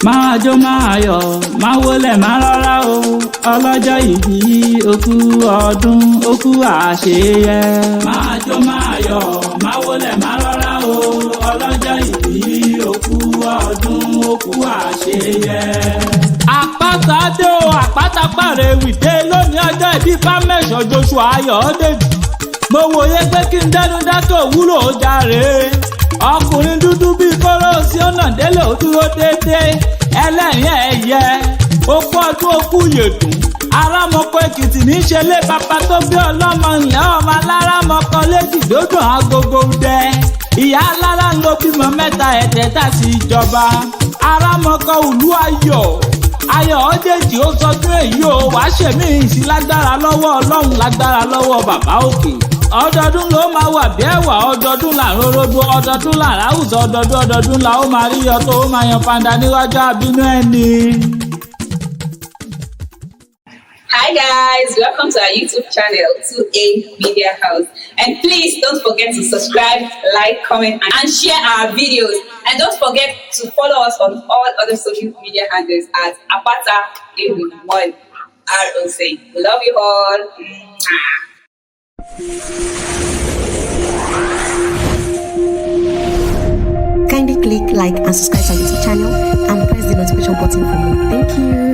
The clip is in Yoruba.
máa jó máa yọ̀ máa wọlé máa rọra o ọlọ́jọ́ ìbí okú ọdún okú àṣeyẹ. máa jó máa yọ̀ máa wọlé máa rọra o ọlọ́jọ́ ìbí okú ọdún okú àṣeyẹ. àpáta dé o àpáta pàrẹ wìdé lónìí ọjọ́ ìbí fámẹ́sọ̀ Joshua Ayọ̀dèjì. mo wòye pé kí n dẹnu dákẹ́ òwúrò ó jàre. ọkùnrin dúdú bíi kóró sí ọ̀nà délé ó dúró déédéé ẹlẹ́rìn ẹ̀yẹ okú ọdún okú yèdùn Àràmọ̀kò Èkìtì ní í ṣe lé bàbá tó bí ọlọ́mọ ìyá ọmọ aláràmọ̀kọ léjì dódò agogo dẹ ìyá alára ń lo bímọ mẹ́ta ẹ̀ẹ́dẹ́ta sí ìjọba Àràmọ̀kọ ìlú Ayọ̀dèjì ó sọdún èyí ó wàá ṣèmí ìsí lágbára lọ́wọ́ Ọlọ́run lágbára lọ́wọ́ bàbá òkè ọdọọdún ló máa wà bí ẹwà ọdọọdún làrún orógbó ọdọọdún làrá àwùjọ ọdọọdún la ó máa rí yọ tó ó máa yan fanda níwájú àbínú ẹni. Hi guys, welcome to our YouTube channel 2A Media House, and please don't forget to subscribe, like, comment and share our videos, and don't forget to follow us on all other social media handles at APATA EWI ROC. Love you all. Kindly click like and subscribe to our YouTube channel and press the notification button for more. Thank you.